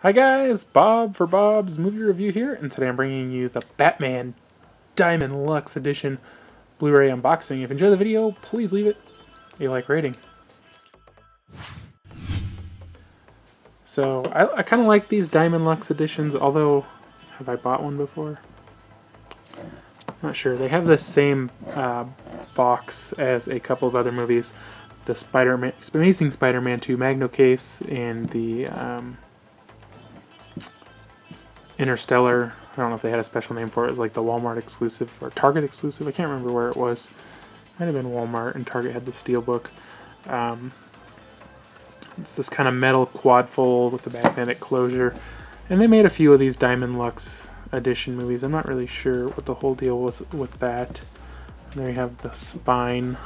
Hi guys, Bob for Bob's Movie Review here, and today I'm bringing you the Batman Diamond Luxe Edition Blu-ray unboxing. If you enjoy the video, please leave it a like rating. So, I kind of like these Diamond Luxe editions, although, have I bought one before? Not sure. They have the same box as a couple of other movies. The Amazing Spider-Man 2 Magno case and the Interstellar. I don't know if they had a special name for it. It was like the Walmart exclusive or Target exclusive. I can't remember where it was. Might have been Walmart, and Target had the Steelbook. It's this kind of metal quad fold with the magnetic closure. And they made a few of these Diamond Luxe edition movies. I'm not really sure what the whole deal was with that. And there you have the spine.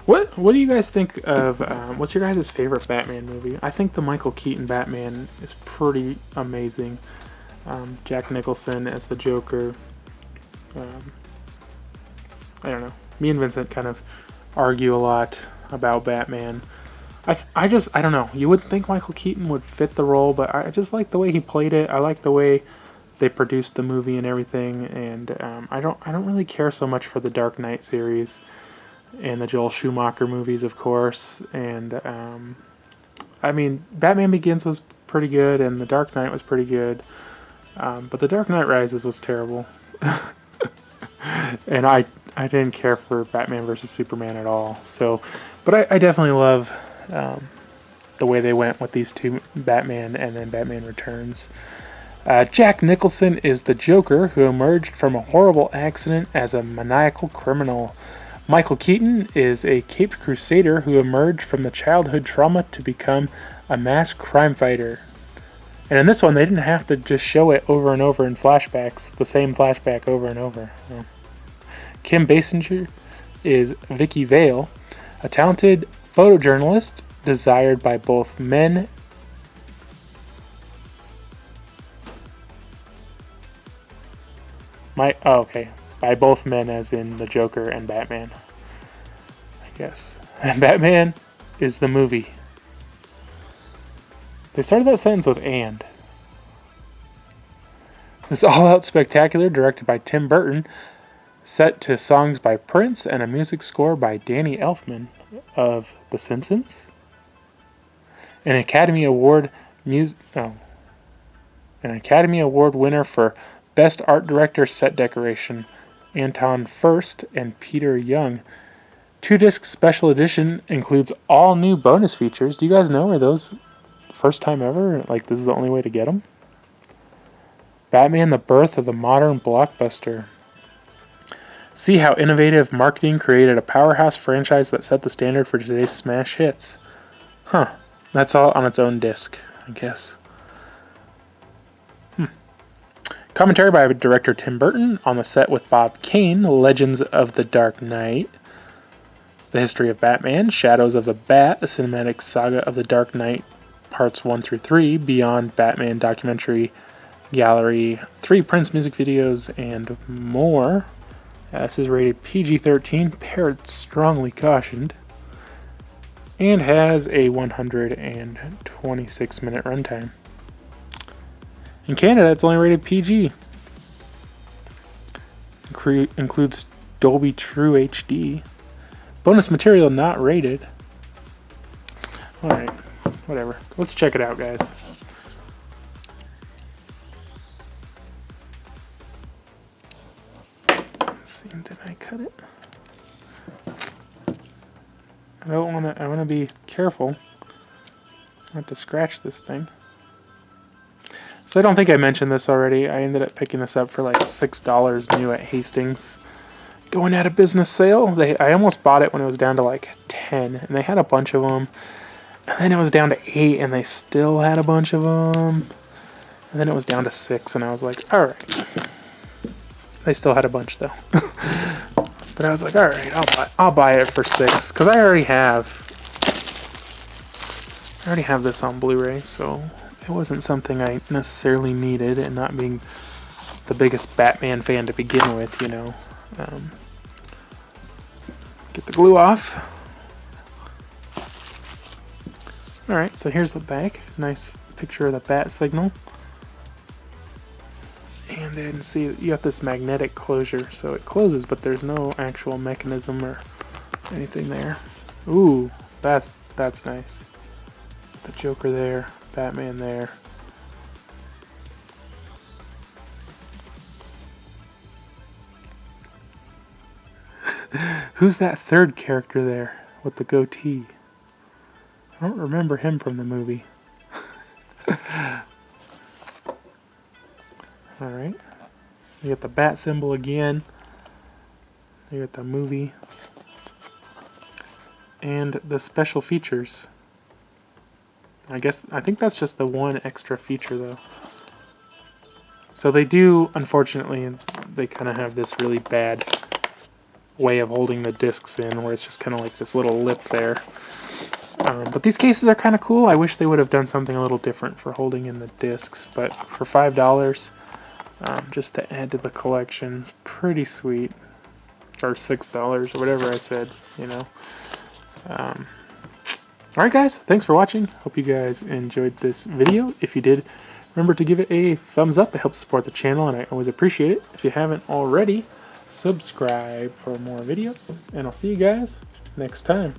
What do you guys think of, what's your guys' favorite Batman movie? I think the Michael Keaton Batman is pretty amazing. Jack Nicholson as the Joker. I don't know. Me and Vincent kind of argue a lot about Batman. I don't know. You wouldn't think Michael Keaton would fit the role, but I just like the way he played it. I like the way they produced the movie and everything, and I don't really care so much for the Dark Knight series and the Joel Schumacher movies, of course. And I mean, Batman Begins was pretty good, and The Dark Knight was pretty good, but The Dark Knight Rises was terrible. And I didn't care for Batman vs Superman at all. So, but I definitely love the way they went with these two, Batman and then Batman Returns. Jack Nicholson is the Joker who emerged from a horrible accident as a maniacal criminal. Michael Keaton is a caped crusader who emerged from the childhood trauma to become a mass crime fighter. And in this one, they didn't have to just show it over and over in flashbacks, the same flashback over and over. Yeah. Kim Basinger is Vicky Vale, a talented photojournalist desired by both men by both men, as in the Joker and Batman, I guess. And Batman is the movie. They started that sentence with "and." This all-out spectacular, directed by Tim Burton, set to songs by Prince and a music score by Danny Elfman of The Simpsons. An Academy Award winner for Best Art Director Set Decoration, Anton Furst and Peter Young. 2-disc special edition includes all new bonus features. Do you guys know, are those first time ever? Like, this is the only way to get them? Batman: The Birth of the Modern Blockbuster. See how innovative marketing created a powerhouse franchise that set the standard for today's smash hits. Huh. That's all on its own disc, I guess. Commentary by director Tim Burton on the set with Bob Kane, Legends of the Dark Knight, The History of Batman, Shadows of the Bat, the cinematic saga of the Dark Knight, parts 1 through 3, Beyond Batman documentary gallery, 3 Prince music videos, and more. This is rated PG-13, parents strongly cautioned, and has a 126-minute runtime. In Canada, it's only rated PG. Includes Dolby True HD. Bonus material not rated. Alright, whatever. Let's check it out, guys. Let's see, did I cut it? I want to be careful not to scratch this thing. So I don't think I mentioned this already. I ended up picking this up for like $6 new at Hastings. Going at a business sale. I almost bought it when it was down to like 10, and they had a bunch of them. And then it was down to 8, and they still had a bunch of them. And then it was down to 6, and I was like, all right. They still had a bunch though. But I was like, all right, I'll buy it for 6, because I already have this on Blu-ray, so it wasn't something I necessarily needed, and not being the biggest Batman fan to begin with, you know. Get the glue off. Alright, so here's the back. Nice picture of the bat signal. And then see, you got this magnetic closure, so it closes, but there's no actual mechanism or anything there. Ooh, that's nice. The Joker there, Batman there. Who's that third character there with the goatee? I don't remember him from the movie. Alright. You got the bat symbol again. You got the movie. And the special features. I think that's just the one extra feature though. So they do, unfortunately, they kind of have this really bad way of holding the discs in, where it's just kind of like this little lip there. But these cases are kind of cool. I wish they would have done something a little different for holding in the discs, but for $5, just to add to the collection, it's pretty sweet. Or $6 or whatever I said, you know. Alright guys, thanks for watching. Hope you guys enjoyed this video. If you did, remember to give it a thumbs up. It helps support the channel and I always appreciate it. If you haven't already, subscribe for more videos. And I'll see you guys next time.